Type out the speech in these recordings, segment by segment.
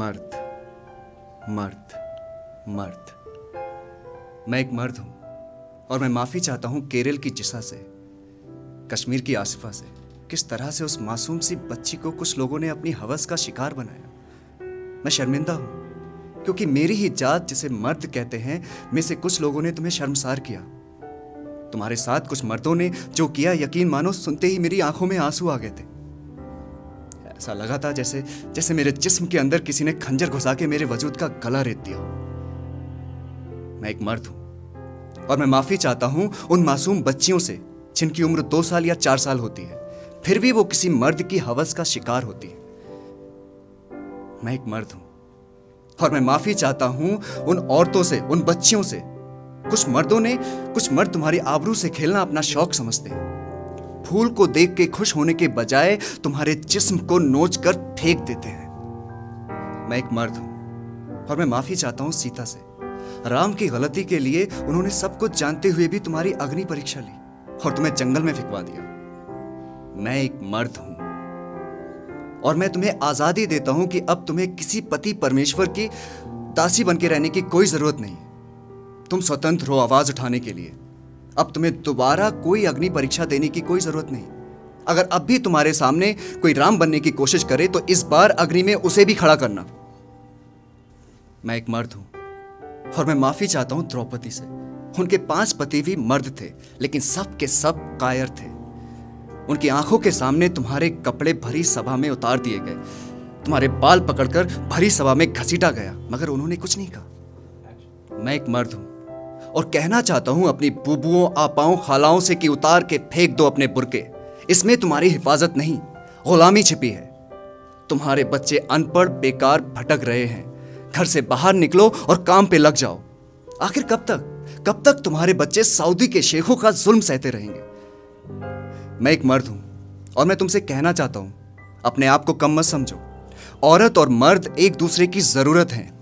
मर्द मर्द मर्द। मैं एक मर्द हूं और मैं माफी चाहता हूं केरल की जिसा से, कश्मीर की आसिफा से। किस तरह से उस मासूम सी बच्ची को कुछ लोगों ने अपनी हवस का शिकार बनाया। मैं शर्मिंदा हूं क्योंकि मेरी ही जात जिसे मर्द कहते हैं में से कुछ लोगों ने तुम्हें शर्मसार किया। तुम्हारे साथ कुछ मर्दों ने जो किया, यकीन मानो सुनते ही मेरी आंखों में आंसू आ गए थे। ऐसा लगा था जैसे जैसे मेरे जिस्म के अंदर किसी ने खंजर घुसा के मेरे वजूद का गला रेत दिया हो। मैं एक मर्द हूं और मैं माफी चाहता हूं उन मासूम बच्चियों से जिनकी उम्र 2 साल या 4 साल होती है, फिर भी वो किसी मर्द की हवस का शिकार होती है। मैं एक मर्द हूं और मैं माफी चाहता हूं उन औरतों से, उन बच्चियों से। कुछ मर्द तुम्हारी आबरू से खेलना अपना शौक समझते हैं। फूल को देख के खुश होने के बजाय तुम्हारे जिस्म को नोच कर फेंक देते हैं। मैं एक मर्द हूं और मैं माफी चाहता हूं सीता से। राम की गलती के लिए उन्होंने सब कुछ जानते हुए भी तुम्हारी अग्नि परीक्षा ली और तुम्हें जंगल में फिकवा दिया। मैं एक मर्द हूं और मैं तुम्हें आजादी देता हूं कि अब तुम्हें किसी पति परमेश्वर की दासी बन के रहने की कोई जरूरत नहीं। तुम स्वतंत्र हो आवाज उठाने के लिए। अब तुम्हें दोबारा कोई अग्नि परीक्षा देने की कोई जरूरत नहीं। अगर अब भी तुम्हारे सामने कोई राम बनने की कोशिश करे तो इस बार अग्नि में उसे भी खड़ा करना। मैं एक मर्द हूं और मैं माफी चाहता हूं द्रौपदी से। उनके 5 पति भी मर्द थे, लेकिन सब के सब कायर थे। उनकी आंखों के सामने तुम्हारे कपड़े भरी सभा में उतार दिए गए, तुम्हारे बाल पकड़कर भरी सभा में घसीटा गया, मगर उन्होंने कुछ नहीं कहा। मैं एक मर्द हूं और कहना चाहता हूं अपनी बुबुओं, आपाओं, खालाओं से कि उतार के फेंक दो अपने बुर्के। इसमें तुम्हारी हिफाजत नहीं, गुलामी छिपी है। तुम्हारे बच्चे अनपढ़ बेकार भटक रहे हैं। घर से बाहर निकलो और काम पे लग जाओ। आखिर कब तक तुम्हारे बच्चे सऊदी के शेखों का जुल्म सहते रहेंगे? मैं एक मर्द हूं और मैं तुमसे कहना चाहता हूं, अपने आप को कम मत समझो। औरत और मर्द एक दूसरे की जरूरत है।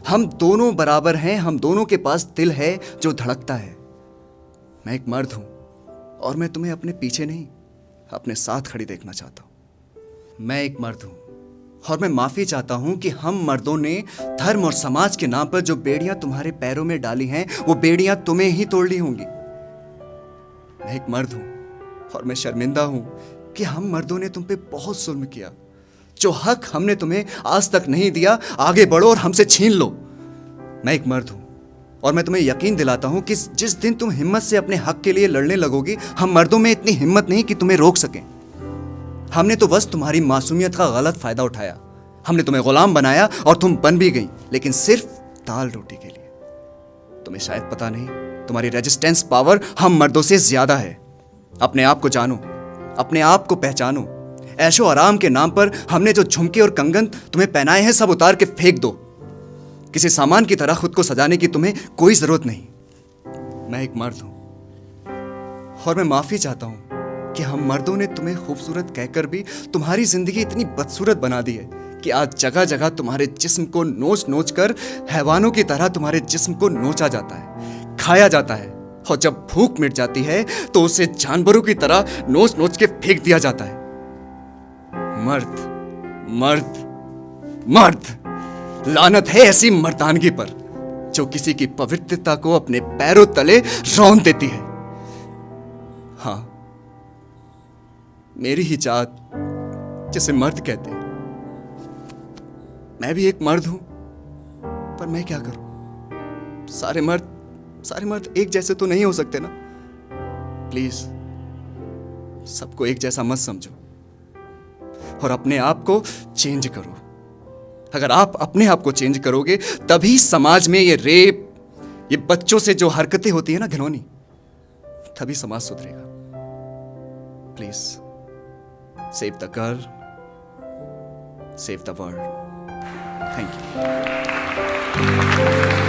हम दोनों बराबर हैं, हम दोनों के पास दिल है जो धड़कता है। मैं एक मर्द हूं और मैं तुम्हें अपने पीछे नहीं, अपने साथ खड़ी देखना चाहता हूं। मैं एक मर्द हूं और मैं माफी चाहता हूं कि हम मर्दों ने धर्म और समाज के नाम पर जो बेड़ियां तुम्हारे पैरों में डाली हैं, वो बेड़ियां तुम्हें ही तोड़ ली होंगी। मैं एक मर्द हूं और मैं शर्मिंदा हूं कि हम मर्दों ने तुम पे बहुत जुल्म किया। जो हक हमने तुम्हें आज तक नहीं दिया, आगे बढ़ो और हमसे छीन लो। मैं एक मर्द हूं और मैं तुम्हें यकीन दिलाता हूं कि जिस दिन तुम हिम्मत से अपने हक के लिए लड़ने लगोगी, हम मर्दों में इतनी हिम्मत नहीं कि तुम्हें रोक सकें। हमने तो बस तुम्हारी मासूमियत का गलत फायदा उठाया। हमने तुम्हें गुलाम बनाया और तुम बन भी गई, लेकिन सिर्फ दाल रोटी के लिए। तुम्हें शायद पता नहीं, तुम्हारी रेजिस्टेंस पावर हम मर्दों से ज्यादा है। अपने आप को जानो, अपने आप को पहचानो। ऐशो आराम के नाम पर हमने जो झुमके और कंगन तुम्हें पहनाए हैं, सब उतार के फेंक दो। किसी सामान की तरह खुद को सजाने की तुम्हें कोई जरूरत नहीं। मैं एक मर्द हूं और मैं माफी चाहता हूं कि हम मर्दों ने तुम्हें खूबसूरत कहकर भी तुम्हारी जिंदगी इतनी बदसूरत बना दी है कि आज जगह जगह तुम्हारे जिस्म को नोच नोच कर हैवानों की तरह तुम्हारे जिस्म को नोचा जाता है, खाया जाता है, और जब भूख मिट जाती है तो उसे जानवरों की तरह नोच नोच के फेंक दिया जाता है। मर्द मर्द मर्द, लानत है ऐसी मर्दानगी पर जो किसी की पवित्रता को अपने पैरों तले रौंद देती है। हां, मेरी ही जात जिसे मर्द कहते हैं। मैं भी एक मर्द हूं, पर मैं क्या करूं? सारे मर्द एक जैसे तो नहीं हो सकते ना। प्लीज सबको एक जैसा मत समझो और अपने आप को चेंज करो। अगर आप अपने आप को चेंज करोगे तभी समाज में ये रेप, ये बच्चों से जो हरकतें होती है ना घिनौनी, तभी समाज सुधरेगा। Please save the girl, save the world. Thank you.